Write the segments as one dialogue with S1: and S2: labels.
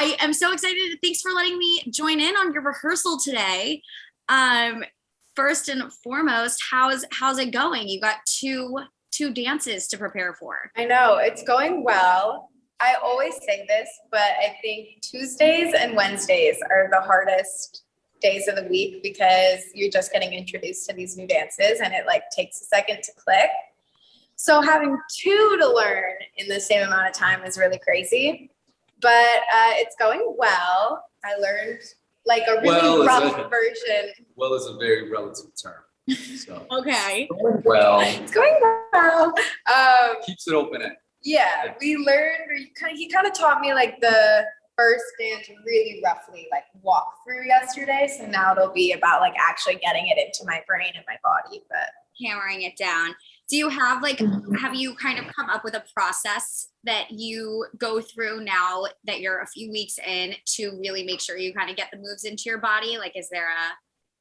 S1: I am so excited. Thanks for letting me join in on your rehearsal today. First and foremost, how's it going? You got two dances to prepare for.
S2: I know, it's going well. I always say this, but I think Tuesdays and Wednesdays are the hardest days of the week because you're just getting introduced to these new dances and it like takes a second to click. So having two to learn in the same amount of time is really crazy, but it's going well. I learned like a really rough version.
S3: Well is a very relative term. So
S1: Okay.
S3: well.
S2: It's going well.
S3: Keeps it open end.
S2: Yeah, we learned, he kind of taught me like the first dance really roughly, like walk through yesterday. So now it'll be about like actually getting it into my brain and my body, but
S1: hammering it down. Do you have have you kind of come up with a process that you go through now that you're a few weeks in to really make sure you kind of get the moves into your body? Like, is there a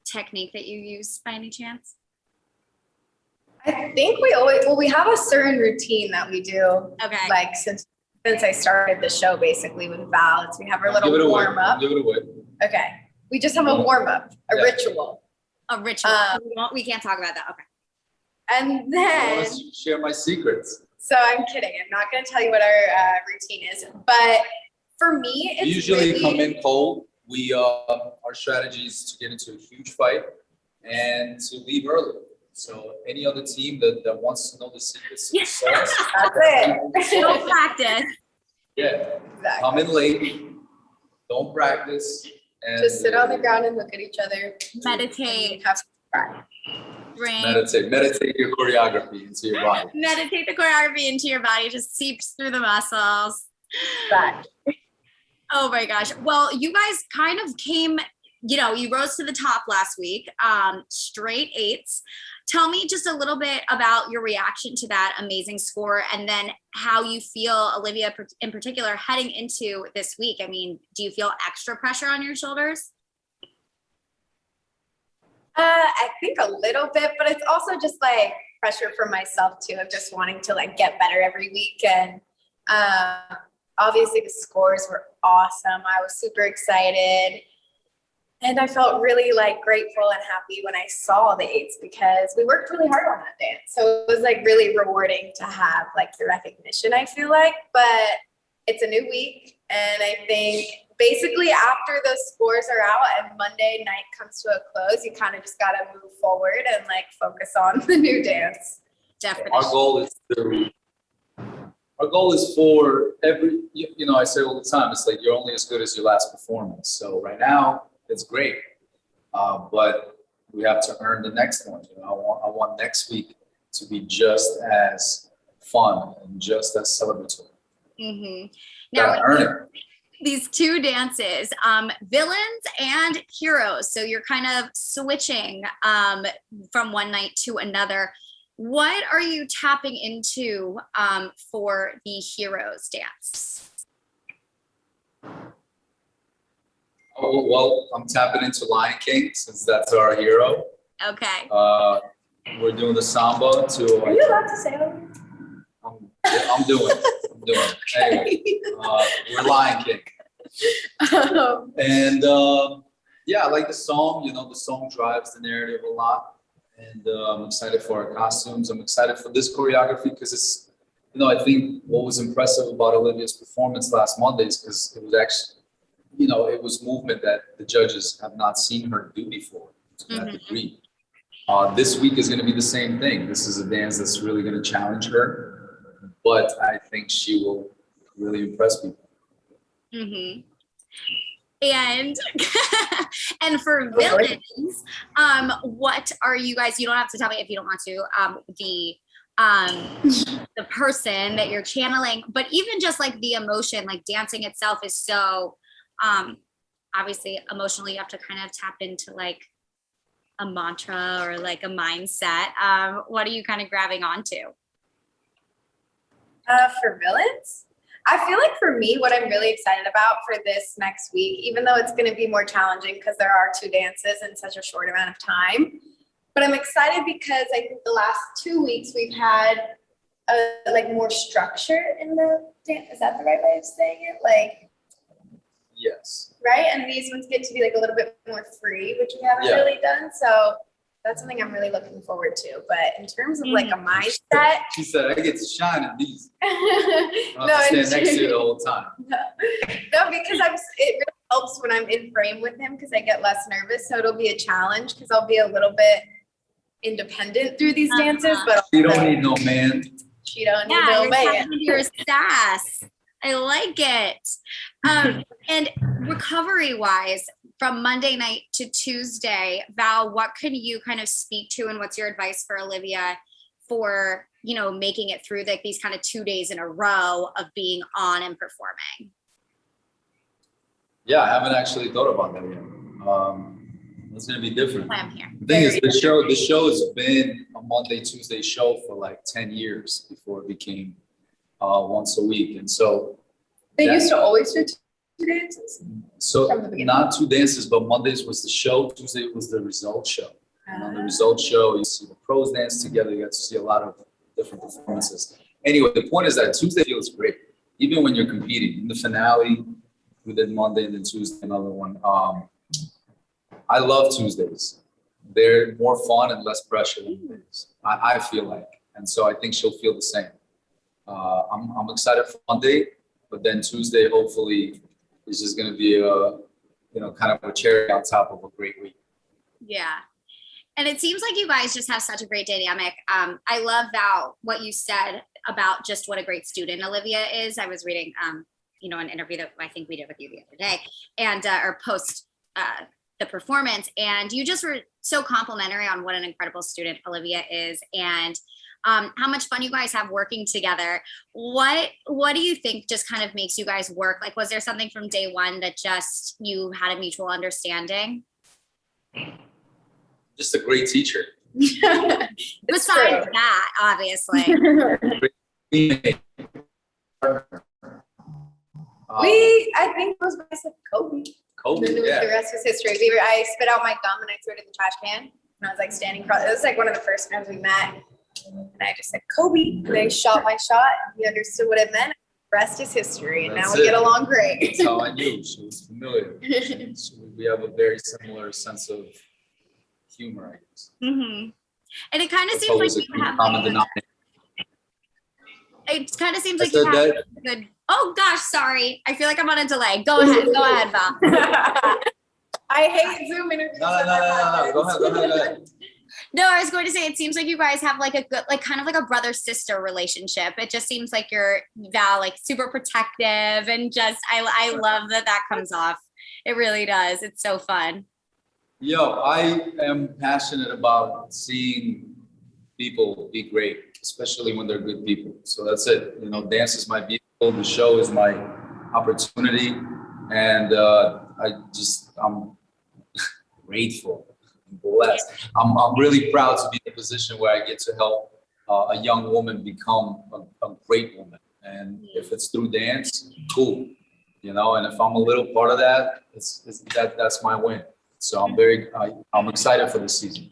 S1: technique that you use by any chance?
S2: I think we have a certain routine that we do.
S1: Okay.
S2: Like since I started the show basically with Val, we have our little warm up.
S3: Give it away.
S2: Okay. We just have a warm up, a ritual.
S1: A ritual. We can't talk about that. Okay.
S2: And then
S3: I want to share my secrets.
S2: So I'm kidding. I'm not going to tell you what our routine is, but for me, it's
S3: we usually
S2: really...
S3: come in cold. We our strategy is to get into a huge fight and to leave early. So any other team that wants to know the secrets,
S2: that's it.
S1: Don't practice.
S3: Yeah,
S2: exactly.
S3: Come in late. Don't practice. And
S2: just sit on the ground and look at each other.
S1: Meditate.
S2: Have some fun.
S3: Meditate your choreography into your body.
S1: Meditate the choreography into your body. Just seeps through the muscles.
S2: Right.
S1: Oh my gosh. Well, you guys kind of came, you rose to the top last week, straight 8s. Tell me just a little bit about your reaction to that amazing score and then how you feel, Olivia in particular, heading into this week. I mean, do you feel extra pressure on your shoulders?
S2: I think a little bit, but it's also just like pressure for myself too, of just wanting to like get better every week. And obviously the scores were awesome. I was super excited. And I felt really like grateful and happy when I saw the 8s because we worked really hard on that dance. So it was like really rewarding to have like the recognition, I feel like, but it's a new week. And I think basically after those scores are out and Monday night comes to a close, you kind of just got to move forward and like focus on the new dance.
S1: Definitely.
S3: Our goal is for every, I say all the time, it's like you're only as good as your last performance. So right now, it's great, but we have to earn the next one. I want next week to be just as fun and just as celebratory.
S1: Mm-hmm.
S3: Now, earn it.
S1: These two dances, villains and heroes. So you're kind of switching from one night to another. What are you tapping into for the heroes dance?
S3: Oh, well, I'm tapping into Lion King since that's our hero.
S1: Okay.
S3: We're doing the samba to.
S2: Are you allowed to say that?
S3: I'm doing it. Anyway, we're Lion King. And I like the song. The song drives the narrative a lot. And I'm excited for our costumes. I'm excited for this choreography because it's, I think what was impressive about Olivia's performance last Monday is because it was actually, it was movement that the judges have not seen her do before to that degree. This week is going to be the same thing. This is a dance that's really going to challenge her, but I think she will really impress people.
S1: Mm-hmm. And for villains, what are you guys? You don't have to tell me if you don't want to. The person that you're channeling, but even just like the emotion, like dancing itself is so obviously emotionally. You have to kind of tap into like a mantra or like a mindset. What are you kind of grabbing onto?
S2: For villains? I feel like for me, what I'm really excited about for this next week, even though it's going to be more challenging because there are 2 dances in such a short amount of time, but I'm excited because I think the last 2 weeks we've had like more structure in the dance. Is that the right way of saying it? Like, right? And these ones get to be like a little bit more free, which we haven't really done. So that's something I'm really looking forward to. But in terms of like a mindset,
S3: she said, I get to shine in these.
S2: no,
S3: I stand next to you the whole time.
S2: No, because it really helps when I'm in frame with him because I get less nervous. So it'll be a challenge because I'll be a little bit independent through these dances. But
S3: you don't need no man.
S2: She don't need no man.
S1: Your sass. I like it. And recovery wise, from Monday night to Tuesday, Val, what can you kind of speak to, and what's your advice for Olivia for, you know, making it through like these kind of 2 days in a row of being on and performing?
S3: Yeah, I haven't actually thought about that yet. It's gonna be different.
S1: I'm here.
S3: The thing is, the show has been a Monday, Tuesday show for like 10 years before it became once a week, and so
S2: they used to always do 2 dances.
S3: So not 2 dances, but Mondays was the show, Tuesday was the result show. And on the result show, you see the pros dance together, you get to see a lot of different performances. Anyway, the point is that Tuesday feels great, even when you're competing. In the finale, we did Monday and then Tuesday, another one. I love Tuesdays. They're more fun and less pressure than Mondays, I feel like. And so I think she'll feel the same. I'm excited for Monday, but then Tuesday, hopefully, is just going to be kind of a cherry on top of a great week. Yeah.
S1: And it seems like you guys just have such a great dynamic. I love, Val, what you said about just what a great student Olivia is. I was reading, an interview that I think we did with you the other day, and or post the performance, and you just were so complimentary on what an incredible student Olivia is, and how much fun you guys have working together. What do you think just kind of makes you guys work? Like, was there something from day one that just you had a mutual understanding?
S3: Just a great teacher.
S1: Besides that, obviously.
S2: I think it was when I said Kobe.
S3: Kobe,
S2: and then the rest was history. I spit out my gum and I threw it in the trash can. And I was like standing across. It was like one of the first times we met. And I just said, Kobe. And I shot my shot. He understood what it meant. The rest is history. And now we get along great.
S3: That's how I knew. She was familiar. We have a very similar sense of humor, I guess.
S1: Mm-hmm. And it kind of seems like you have it kind of seems like you have a good. Oh gosh, sorry. I feel like I'm on a delay. Go ahead, Val.
S2: I hate Zoom interviews.
S3: No. Go ahead.
S1: No, I was going to say, it seems like you guys have like a good, like kind of like a brother-sister relationship. It just seems like you're, Val, like super protective, and just, I love that comes off. It really does. It's so fun.
S3: I am passionate about seeing people be great, especially when they're good people. So that's it. Dance is my vehicle. The show is my opportunity. And I'm grateful. Blessed. I'm really proud to be in a position where I get to help a young woman become a great woman. And if it's through dance, cool. And if I'm a little part of that, that's my win. So I'm excited for this season.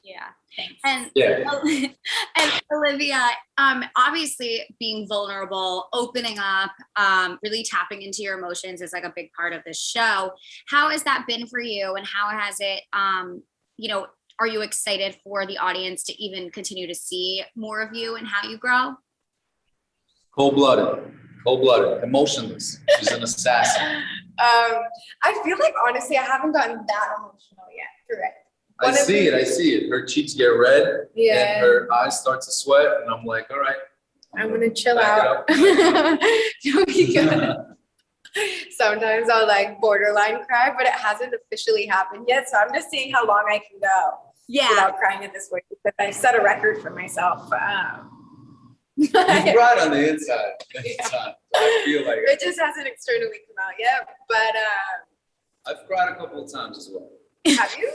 S1: Yeah. Thanks. And Olivia, obviously being vulnerable, opening up, really tapping into your emotions is like a big part of this show. How has that been for you? And how has it, are you excited for the audience to even continue to see more of you and how you grow?
S3: Cold-blooded, emotionless. She's an assassin.
S2: I feel like, honestly, I haven't gotten that emotional yet. Correct.
S3: I see it. Her cheeks get red, and her eyes start to sweat, and I'm like, all right.
S2: I'm gonna chill out. You'll be good. Sometimes I'll like borderline cry, but it hasn't officially happened yet. So I'm just seeing how long I can go without crying at this point, because I set a record for myself.
S3: You cried on the inside. So I feel like
S2: it just hasn't externally come out yet, but
S3: I've cried a couple of times as well.
S2: Have you?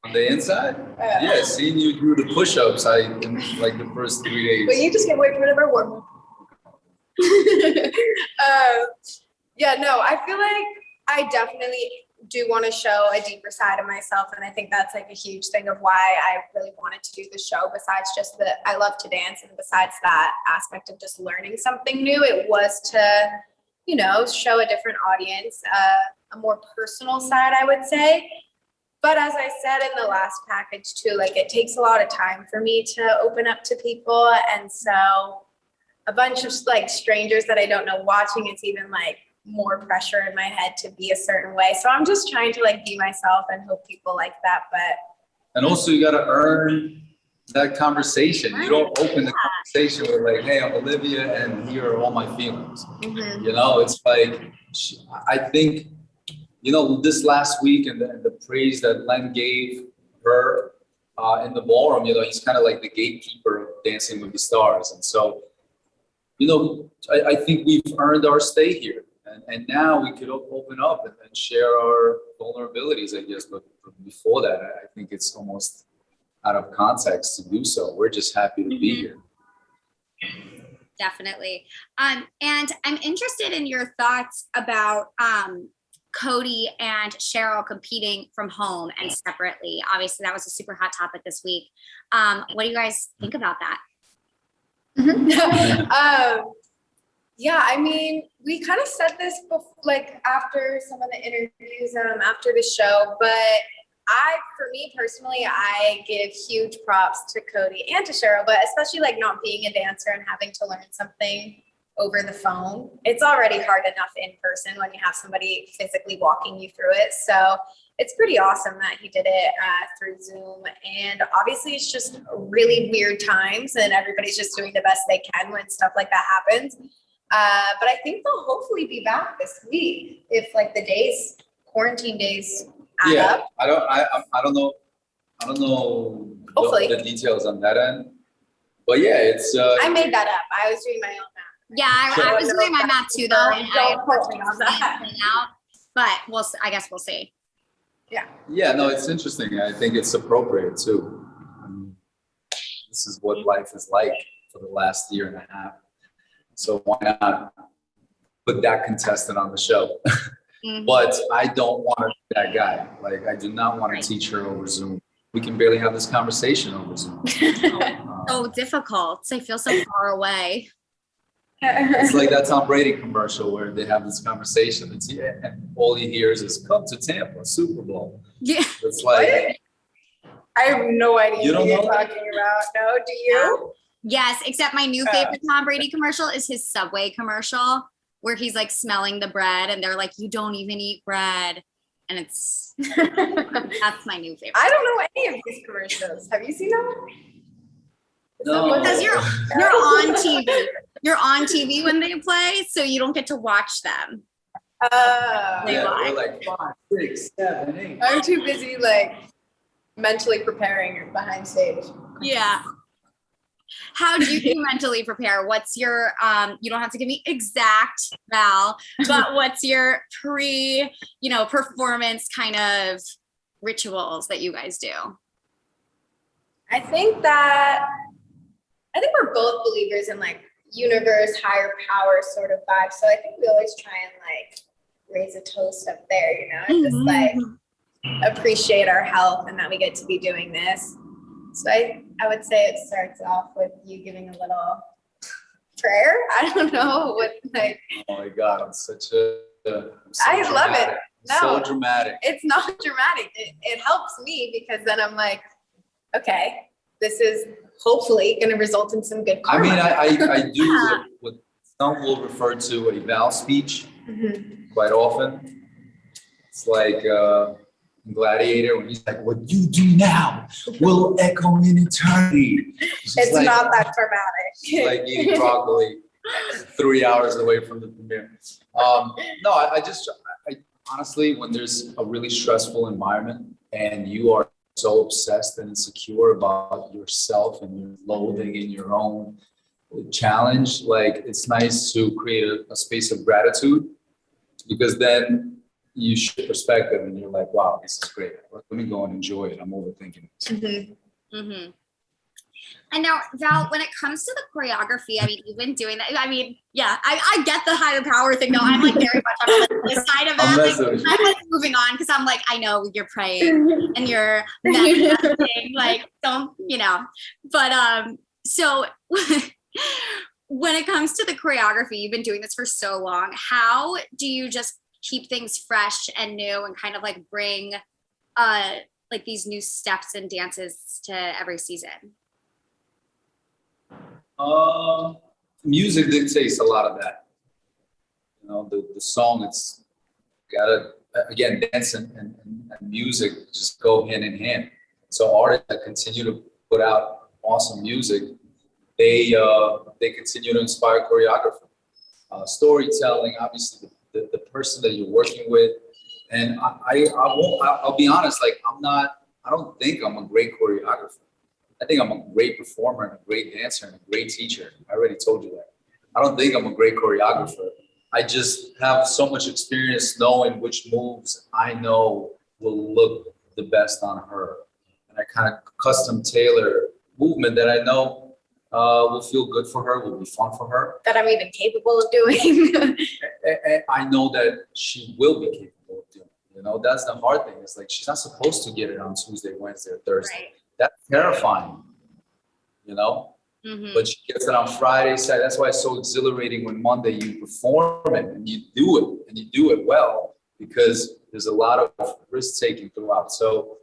S3: On the inside? Yeah, seeing you do the push-ups, like the first 3 days.
S2: But you just can't wait for whatever warm-up. I feel like I definitely do want to show a deeper side of myself, and I think that's like a huge thing of why I really wanted to do the show. Besides just that I love to dance, and besides that aspect of just learning something new, it was to you know, show a different audience, a more personal side, I would say. But as I said in the last package too, like it takes a lot of time for me to open up to people. And so a bunch of like strangers that I don't know watching, it's even like more pressure in my head to be a certain way. So I'm just trying to like be myself and hope people like that. But
S3: And also you got to earn that conversation. You don't open the conversation with like, hey, I'm Olivia and here are all my feelings.
S2: mm-hmm.
S3: You know, it's like, I think, you know, this last week and the praise that Len gave her in the ballroom, you know, he's kind of like the gatekeeper of Dancing with the Stars. And so, you know, I think we've earned our stay here. And now we could open up and share our vulnerabilities, I guess. But before that, I think it's almost out of context to do so. We're just happy to be here.
S1: Definitely. And I'm interested in your thoughts about Cody and Cheryl competing from home and separately. Obviously, that was a super hot topic this week. What do you guys think about that?
S2: Yeah, I mean, we kind of said this before, like after some of the interviews, after the show, but for me personally, I give huge props to Cody and to Cheryl, but especially like not being a dancer and having to learn something over the phone. It's already hard enough in person when you have somebody physically walking you through it. So it's pretty awesome that he did it through Zoom. And obviously it's just really weird times and everybody's just doing the best they can when stuff like that happens. But I think they'll hopefully be back this week if like the quarantine days add up.
S3: I don't know
S2: Hopefully.
S3: the details on that end. But yeah, it's
S2: I made that up. I was doing my own math.
S1: Yeah, I was doing my math too, though, and
S2: Don't quote me on that.
S1: But I guess we'll see.
S3: Yeah, no, it's interesting. I think it's appropriate too. I mean, this is what life is like for the last year and a half. So why not put that contestant on the show?
S1: Mm-hmm.
S3: But I don't want to be that guy. Like, I do not want to teach her over Zoom. We can barely have this conversation over Zoom.
S1: So difficult. I feel so far away.
S3: It's like that Tom Brady commercial where they have this conversation and all he hears is "Come to Tampa, Super Bowl."
S1: Yeah.
S3: It's like,
S2: I have no idea
S3: You don't
S2: what you're
S3: know?
S2: talking about. No, do you?
S1: Yes, except my new favorite Tom Brady commercial is his Subway commercial where he's like smelling the bread and they're like, "You don't even eat bread." And it's, that's my new favorite.
S2: I don't know any of these commercials. Have you seen them?
S3: No.
S1: Because you're on TV. You're on TV when they play, so you don't get to watch them. They
S3: yeah,
S1: lie.
S3: we're like 5, 6, 7, 8.
S2: I'm too busy like mentally preparing behind stage.
S1: Yeah. How do you mentally prepare? What's your, you don't have to give me exact, Val, but what's your performance kind of rituals that you guys do?
S2: I think we're both believers in like universe, higher power sort of vibe. So I think we always try and like raise a toast up there, and just like appreciate our health and that we get to be doing this. So I would say it starts off with you giving a little prayer. I don't know what like.
S3: Oh my God, I'm so
S2: I love
S3: dramatic.
S2: it. No,
S3: So dramatic.
S2: It's not dramatic. It helps me because then I'm like, okay, this is hopefully going to result in some good karma.
S3: I mean, I do what some will refer to a Val speech quite often. It's like Gladiator when he's like, "What you do now will echo in eternity."
S2: It's
S3: like,
S2: not that dramatic.
S3: It's like eating broccoli 3 hours away from the premiere. No, I honestly, when there's a really stressful environment and you are so obsessed and insecure about yourself and your loathing in your own challenge, like it's nice to create a space of gratitude, because then you shift perspective and you're like, wow, this is great. Let me go and enjoy it. I'm overthinking this.
S1: And now, Val, when it comes to the choreography, I mean, you've been doing that. I mean, yeah, I get the higher power thing. No, I'm like very much on this side of that. I'm like moving on because I'm like, I know you're praying and you're manifesting, like, don't, But so when it comes to the choreography, you've been doing this for so long. How do you just keep things fresh and new and kind of like bring like these new steps and dances to every season?
S3: Music dictates a lot of that. You know, the song, it's gotta, again, dance and music just go hand in hand. So artists that continue to put out awesome music, they continue to inspire choreography, storytelling, obviously the person that you're working with. And I'll be honest, like I don't think I'm a great choreographer. I think I'm a great performer and a great dancer and a great teacher. I already told you that. I don't think I'm a great choreographer. I just have so much experience knowing which moves I know will look the best on her. And I kind of custom tailor movement that I know will feel good for her, will be fun for her.
S2: That I'm even capable of doing.
S3: And I know that she will be capable of doing it. You know, that's the hard thing. It's like she's not supposed to get it on Tuesday, Wednesday, or Thursday.
S1: Right.
S3: That's terrifying, you know?
S1: Mm-hmm.
S3: But she gets it on Friday, Saturday. That's why it's so exhilarating when Monday you perform it and you do it and you do it well, because there's a lot of risk taking throughout. So,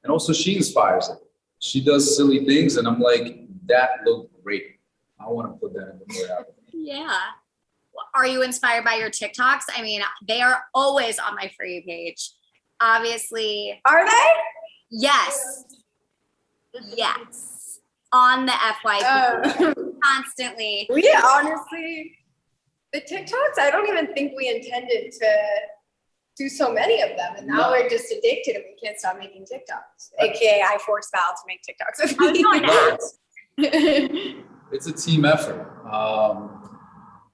S3: and also she inspires it. She does silly things and I'm like, that looked great. I want to put that in the choreography.
S1: Yeah. Are you inspired by your TikToks? I mean, they are always on my For You page. Obviously.
S2: Are they?
S1: Yes. Yes. On the FYP. Constantly.
S2: We honestly, the TikToks, I don't even think we intended to do so many of them. And now we're just addicted and we can't stop making TikToks. AKA I force Val to make TikToks with me.
S3: It's a team effort.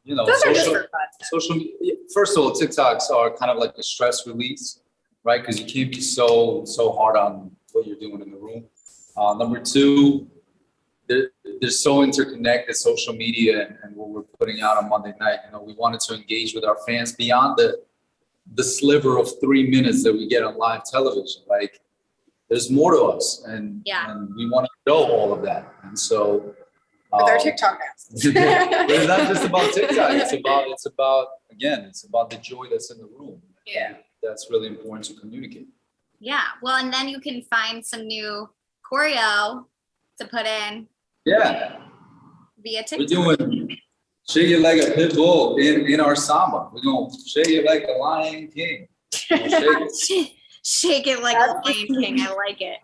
S3: You know,
S2: Those are just for fun.
S3: social media, first of all, TikToks are kind of like a stress release, right? Because you can't be so hard on what you're doing in the room. Number two, they're so interconnected, social media and what we're putting out on Monday night. You know, we wanted to engage with our fans beyond the sliver of 3 minutes that we get on live television. Like, there's more to us, and we want to show all of that. And so,
S2: with our TikTok apps.
S3: but it's not just about TikTok. It's about the joy that's in the room.
S2: Yeah.
S3: That's really important to communicate.
S1: Yeah. Well, and then you can find some new choreo to put in.
S3: Yeah.
S1: Via TikTok.
S3: We're doing shake it like a pit bull in our samba. We're going to shake it like a Lion King.
S1: Shake it like a Lion King. I like it.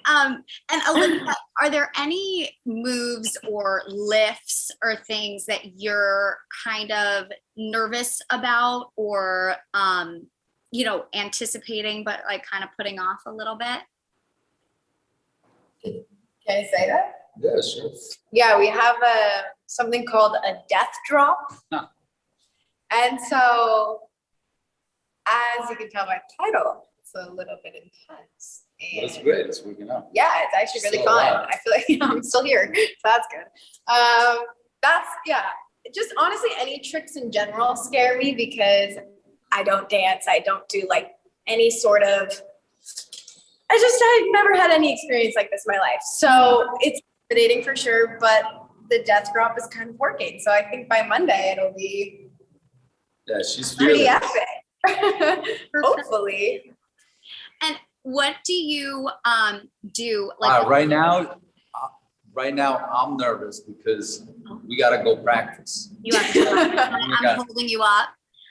S1: And Olivia, are there any moves or lifts or things that you're kind of nervous about or, you know, anticipating, but like kind of putting off a little bit?
S2: Can I say that?
S3: Yeah, sure.
S2: Yeah, we have something called a DeathDrop.
S3: Huh.
S2: And so, as you can tell by the title, it's a little bit intense. And
S3: That's great. It's working out.
S2: yeah, it's actually really
S3: Still
S2: fun.
S3: alive.
S2: I feel like I'm still here, so that's good. Just honestly, any tricks in general scare me because I don't dance. I don't do like any sort of. I've never had any experience like this in my life, so it's intimidating for sure. But the death drop is kind of working, so I think by Monday it'll be
S3: Yeah, she's
S2: pretty
S3: fearless.
S2: epic. Hopefully.
S1: And what do you do? Like
S3: Right now, I'm nervous because we got to go practice.
S1: you have to, I'm holding you up.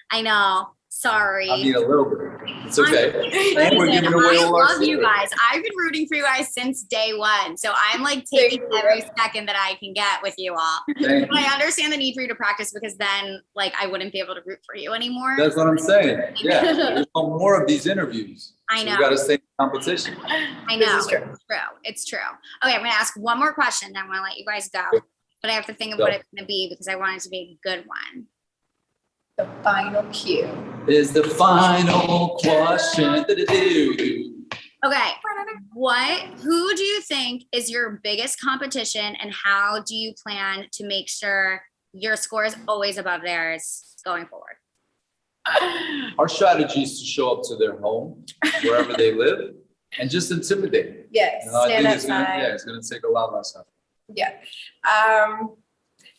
S1: I know. Sorry.
S3: I mean, a little bit. It's okay. And we're
S1: Listen,
S3: giving away
S1: I
S3: all our
S1: love you
S3: secrets.
S1: guys. I've been rooting for you guys since day one. So I'm like taking every second that I can get with you all.
S3: Thank
S1: But
S3: you.
S1: I understand the need for you to practice because then like I wouldn't be able to root for you anymore.
S3: That's what I'm saying. Yeah, there's no more of these interviews.
S1: I
S3: So
S1: know.
S3: we got to stay in competition.
S1: I know.
S2: This is true.
S1: It's true. Okay, I'm gonna ask one more question, then I'm gonna let you guys go. But I have to think of
S3: Go.
S1: what it's gonna be because I want it to be a good one.
S2: The final cue.
S3: Is the final question.
S1: Okay. Who do you think is your biggest competition and how do you plan to make sure your score is always above theirs going forward?
S3: Our strategy is to show up to their home, wherever they live, and just intimidate them.
S2: Yes,
S3: You know, I
S2: stand
S3: think it's
S2: outside.
S3: gonna take a lot less effort.
S2: Yeah.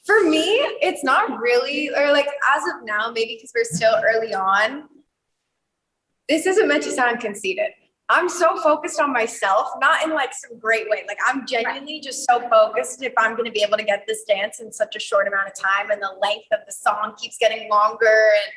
S2: For me, it's not really, or like as of now, maybe because we're still early on, this isn't meant to sound conceited. I'm so focused on myself, not in like some great way. Like I'm genuinely just so focused if I'm going to be able to get this dance in such a short amount of time, and the length of the song keeps getting longer. And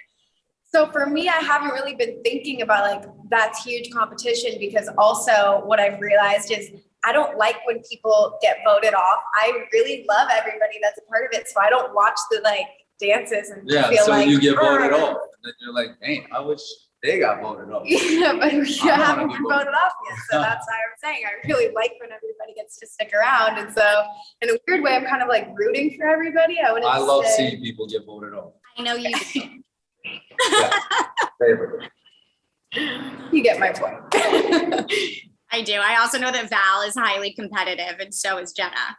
S2: so for me, I haven't really been thinking about like that's huge competition, because also what I've realized is I don't like when people get voted off. I really love everybody that's a part of it. So I don't watch the like dances and feel
S3: so
S2: like
S3: you get voted off, and then you're like, dang, I wish they got voted off.
S2: Yeah, but you haven't been
S3: voted
S2: voted off yet. So that's why I'm saying I really like when everybody gets to stick around. And so in a weird way, I'm kind of like rooting for everybody.
S3: I love seeing people get voted off.
S1: I know you do.
S3: Yeah, favorite.
S2: You get my point.
S1: I do. I also know that Val is highly competitive, and so is Jenna.